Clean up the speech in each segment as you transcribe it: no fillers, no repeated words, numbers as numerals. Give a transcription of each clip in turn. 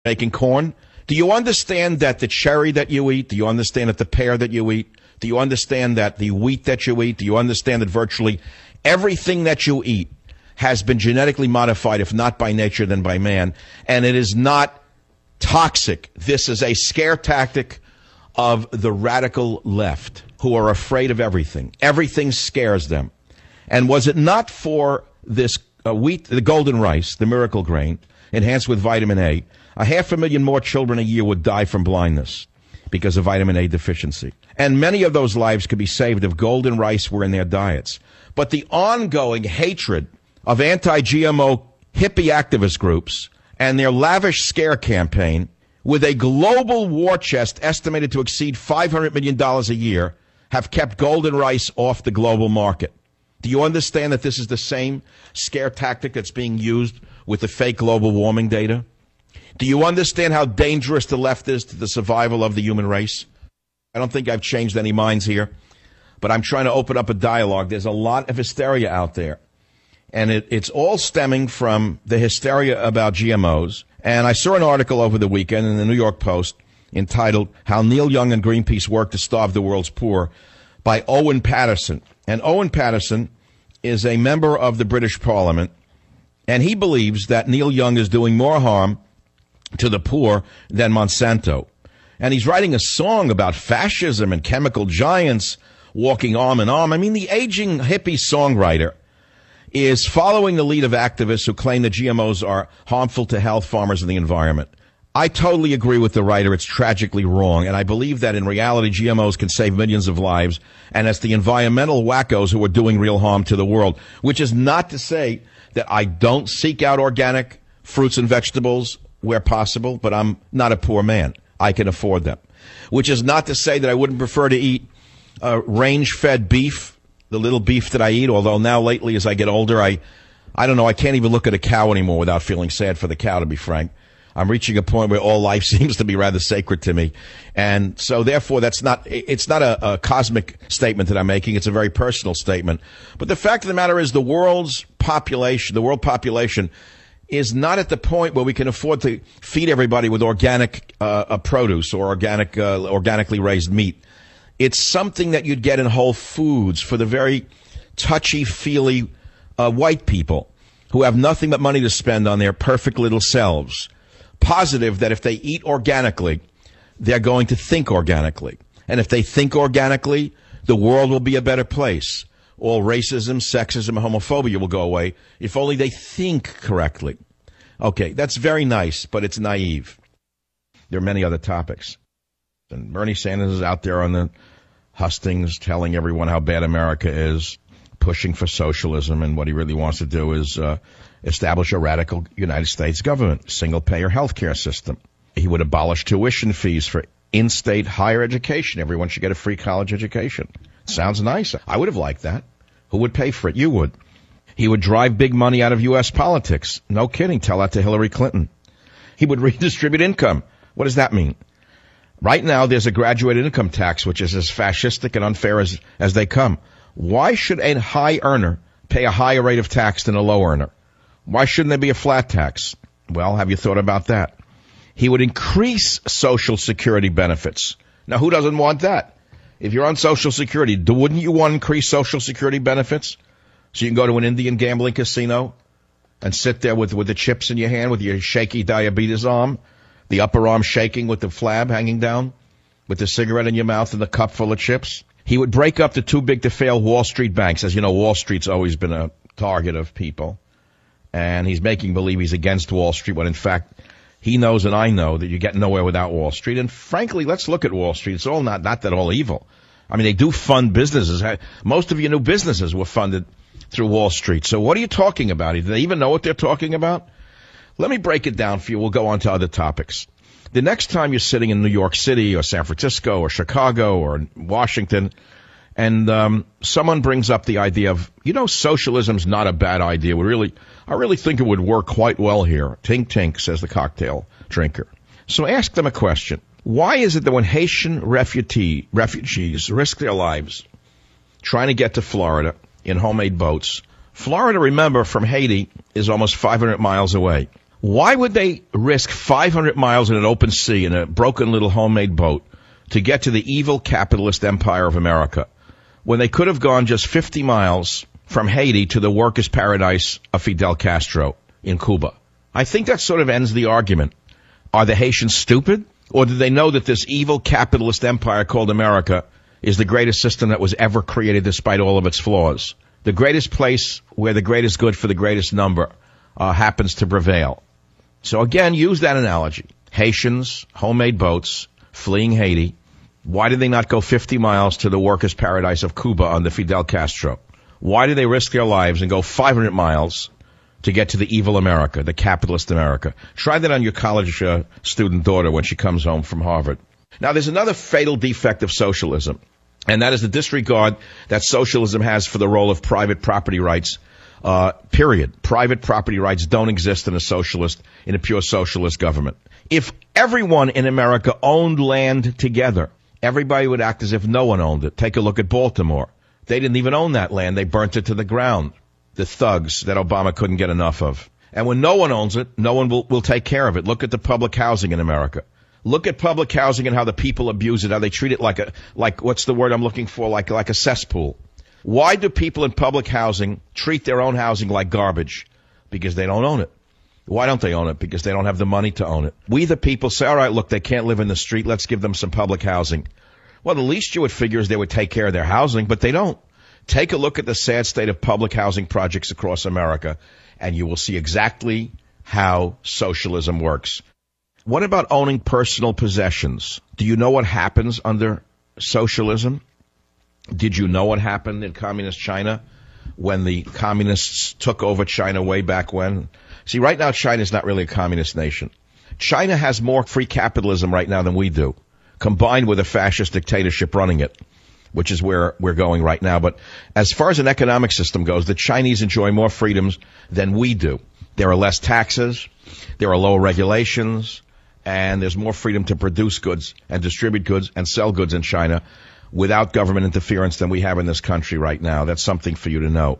making corn. Do you understand that the cherry that you eat, do you understand that the pear that you eat, do you understand that the wheat that you eat, do you understand that virtually everything that you eat has been genetically modified, if not by nature, then by man, and it is not toxic? This is a scare tactic of the radical left, who are afraid of everything. Everything scares them. And was it not for this wheat, the golden rice, the miracle grain, enhanced with vitamin A, 500,000 more children a year would die from blindness because of vitamin A deficiency. And many of those lives could be saved if golden rice were in their diets. But the ongoing hatred of anti-GMO hippie activist groups and their lavish scare campaign with a global war chest estimated to exceed $500 million a year have kept golden rice off the global market. Do you understand that this is the same scare tactic that's being used with the fake global warming data? Do you understand how dangerous the left is to the survival of the human race? I don't think I've changed any minds here, but I'm trying to open up a dialogue. There's a lot of hysteria out there, and it's all stemming from the hysteria about GMOs. And I saw an article over the weekend in the New York Post entitled "How Neil Young and Greenpeace Work to Starve the World's Poor" by Owen Paterson. And Owen Paterson is a member of the British Parliament, and he believes that Neil Young is doing more harm to the poor than Monsanto. And he's writing a song about fascism and chemical giants walking arm in arm. I mean, the aging hippie songwriter is following the lead of activists who claim that GMOs are harmful to health, farmers, and the environment. I totally agree with the writer. It's tragically wrong. And I believe that in reality, GMOs can save millions of lives. And it's the environmental wackos who are doing real harm to the world, which is not to say that I don't seek out organic fruits and vegetables where possible, but I'm not a poor man. I can afford them. Which is not to say that I wouldn't prefer to eat range-fed beef, the little beef that I eat, although now lately as I get older, I don't know, I can't even look at a cow anymore without feeling sad for the cow, to be frank. I'm reaching a point where all life seems to be rather sacred to me. And so therefore, it's not a cosmic statement that I'm making. It's a very personal statement. But the fact of the matter is the world population is not at the point where we can afford to feed everybody with organic produce or organically raised meat. It's something that you'd get in Whole Foods for the very touchy-feely white people who have nothing but money to spend on their perfect little selves. Positive that if they eat organically, they're going to think organically. And if they think organically, the world will be a better place. All racism, sexism, and homophobia will go away if only they think correctly. Okay, that's very nice, but it's naive. There are many other topics. And Bernie Sanders is out there on the hustings telling everyone how bad America is, pushing for socialism, and what he really wants to do is establish a radical United States government, single-payer health care system. He would abolish tuition fees for in-state higher education. Everyone should get a free college education. Sounds nice. I would have liked that. Who would pay for it? You would. He would drive big money out of U.S. politics. No kidding. Tell that to Hillary Clinton. He would redistribute income. What does that mean? Right now, there's a graduated income tax, which is as fascistic and unfair as they come. Why should a high earner pay a higher rate of tax than a low earner? Why shouldn't there be a flat tax? Well, have you thought about that? He would increase Social Security benefits. Now, who doesn't want that? If you're on Social Security, wouldn't you want to increase Social Security benefits? So you can go to an Indian gambling casino and sit there with the chips in your hand with your shaky diabetes arm, the upper arm shaking with the flab hanging down, with the cigarette in your mouth and the cup full of chips. He would break up the too-big-to-fail Wall Street banks. As you know, Wall Street's always been a target of people. And he's making believe he's against Wall Street when, in fact, he knows and I know that you get nowhere without Wall Street. And frankly, let's look at Wall Street. It's all not that all evil. I mean, they do fund businesses. Most of your new businesses were funded through Wall Street. So what are you talking about? Do they even know what they're talking about? Let me break it down for you. We'll go on to other topics. The next time you're sitting in New York City or San Francisco or Chicago or Washington and someone brings up the idea of, socialism's not a bad idea. I really think it would work quite well here. Tink, tink, says the cocktail drinker. So ask them a question. Why is it that when Haitian refugees risk their lives trying to get to Florida in homemade boats, Florida, remember, from Haiti is almost 500 miles away. Why would they risk 500 miles in an open sea in a broken little homemade boat to get to the evil capitalist empire of America when they could have gone just 50 miles from Haiti to the workers' paradise of Fidel Castro in Cuba? I think that sort of ends the argument. Are the Haitians stupid? Or do they know that this evil capitalist empire called America is the greatest system that was ever created despite all of its flaws? The greatest place where the greatest good for the greatest number happens to prevail. So again, use that analogy. Haitians, homemade boats, fleeing Haiti. Why did they not go 50 miles to the workers' paradise of Cuba under Fidel Castro? Why did they risk their lives and go 500 miles to get to the evil America, the capitalist America? Try that on your college student daughter when she comes home from Harvard. Now, there's another fatal defect of socialism, and that is the disregard that socialism has for the role of private property rights. Period. Private property rights don't exist in a pure socialist government. If everyone in America owned land together, everybody would act as if no one owned it. Take a look at Baltimore. They didn't even own that land. They burnt it to the ground. The thugs that Obama couldn't get enough of. And when no one owns it, no one will take care of it. Look at the public housing in America. Look at public housing and how the people abuse it, how they treat it like what's the word I'm looking for, like a cesspool. Why do people in public housing treat their own housing like garbage? Because they don't own it. Why don't they own it? Because they don't have the money to own it. We the people say, all right, look, they can't live in the street. Let's give them some public housing. Well, the least you would figure is they would take care of their housing, but they don't. Take a look at the sad state of public housing projects across America, and you will see exactly how socialism works. What about owning personal possessions? Do you know what happens under socialism? Did you know what happened in communist China when the communists took over China way back when? See, right now, China is not really a communist nation. China has more free capitalism right now than we do, combined with a fascist dictatorship running it, which is where we're going right now. But as far as an economic system goes, the Chinese enjoy more freedoms than we do. There are less taxes, there are lower regulations, and there's more freedom to produce goods and distribute goods and sell goods in China without government interference than we have in this country right now. That's something for you to know.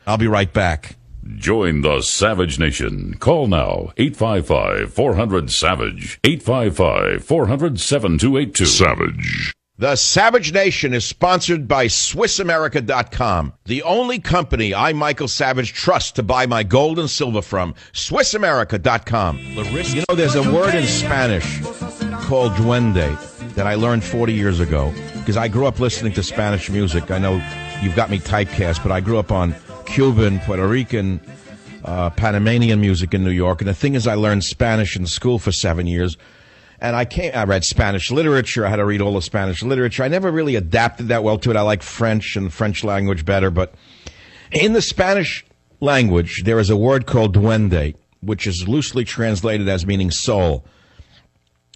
I'll be right back. Join the Savage Nation. Call now, 855-400-SAVAGE, 855-400-7282. Savage. The Savage Nation is sponsored by SwissAmerica.com, the only company I, Michael Savage, trust to buy my gold and silver from. SwissAmerica.com. You know, there's a word in Spanish called duende that I learned 40 years ago because I grew up listening to Spanish music. I know you've got me typecast, but I grew up on Cuban, Puerto Rican, Panamanian music in New York. And the thing is, I learned Spanish in school for 7 years. And I read Spanish literature. I had to read all the Spanish literature. I never really adapted that well to it. I like French and the French language better. But in the Spanish language, there is a word called duende, which is loosely translated as meaning soul.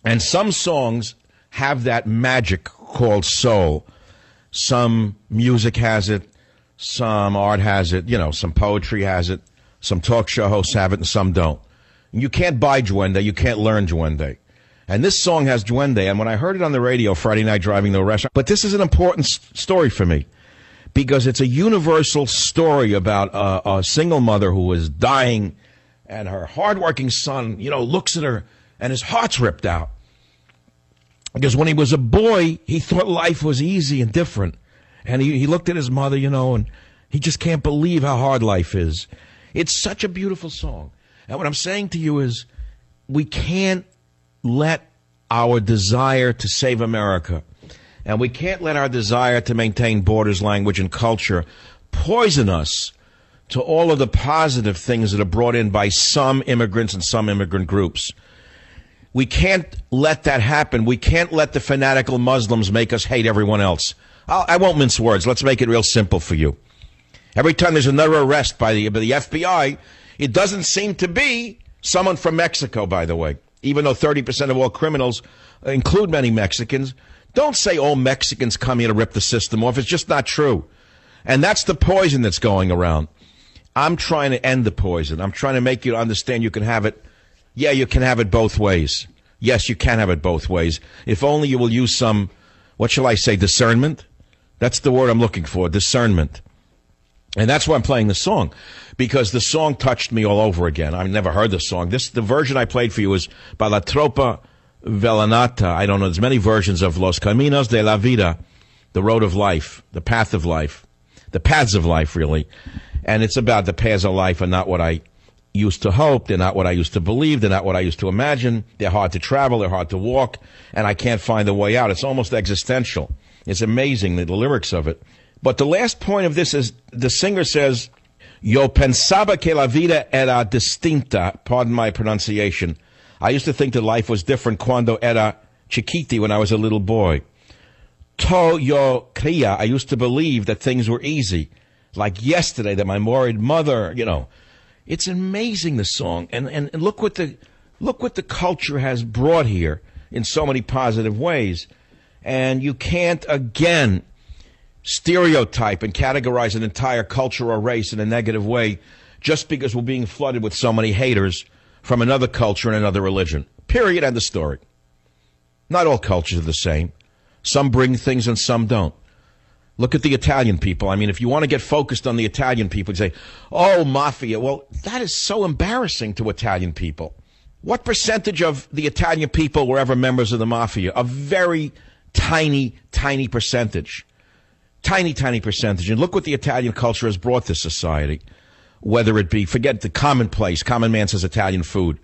And some songs have that magic called soul. Some music has it. Some art has it. You know, some poetry has it. Some talk show hosts have it and some don't. You can't buy duende. You can't learn duende. And this song has duende, and when I heard it on the radio Friday night driving to a restaurant, but this is an important story for me, because it's a universal story about a single mother who is dying, and her hardworking son, looks at her, and his heart's ripped out. Because when he was a boy, he thought life was easy and different. And he looked at his mother, and he just can't believe how hard life is. It's such a beautiful song. And what I'm saying to you is, we can't let our desire to save America, and we can't let our desire to maintain borders, language, and culture poison us to all of the positive things that are brought in by some immigrants and some immigrant groups. We can't let that happen. We can't let the fanatical Muslims make us hate everyone else. I won't mince words. Let's make it real simple for you. Every time there's another arrest by the FBI, it doesn't seem to be someone from Mexico, by the way. Even though 30% of all criminals include many Mexicans, don't say all Mexicans come here to rip the system off. It's just not true. And that's the poison that's going around. I'm trying to end the poison. I'm trying to make you understand you can have it. Yeah, you can have it both ways. Yes, you can have it both ways. If only you will use some, what shall I say, discernment? That's the word I'm looking for, discernment. And that's why I'm playing the song, because the song touched me all over again. I've never heard the song. The version I played for you is by La Tropa Velanata. I don't know. There's many versions of Los Caminos de la Vida, the road of life, the path of life, the paths of life, really. And it's about the paths of life are not what I used to hope. They're not what I used to believe. They're not what I used to imagine. They're hard to travel. They're hard to walk. And I can't find a way out. It's almost existential. It's amazing, the lyrics of it. But the last point of this is the singer says, Yo pensaba que la vida era distinta. Pardon my pronunciation. I used to think that life was different cuando era chiquiti, when I was a little boy. To yo creía. I used to believe that things were easy. Like yesterday, that my married mother, you know. It's amazing, the song. And look what the culture has brought here in so many positive ways. And you can't, again, stereotype and categorize an entire culture or race in a negative way just because we're being flooded with so many haters from another culture and another religion. Period. End of story. Not all cultures are the same. Some bring things and some don't. Look at the Italian people. I mean, if you want to get focused on the Italian people, you say, oh, mafia. Well, that is so embarrassing to Italian people. What percentage of the Italian people were ever members of the mafia? A very tiny, tiny percentage. Tiny, tiny percentage. And look what the Italian culture has brought to society. Whether it be, forget the commonplace, common man says Italian food.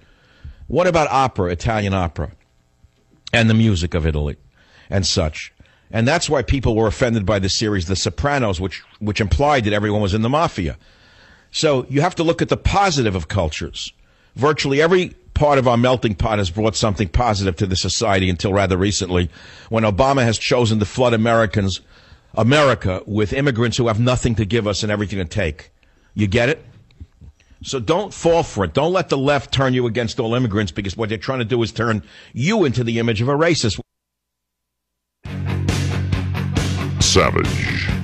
What about opera, Italian opera? And the music of Italy and such. And that's why people were offended by the series The Sopranos, which implied that everyone was in the mafia. So you have to look at the positive of cultures. Virtually every part of our melting pot has brought something positive to the society until rather recently, when Obama has chosen to flood America with immigrants who have nothing to give us and everything to take. You get it? So don't fall for it. Don't let the left turn you against all immigrants, because what they're trying to do is turn you into the image of a racist. Savage.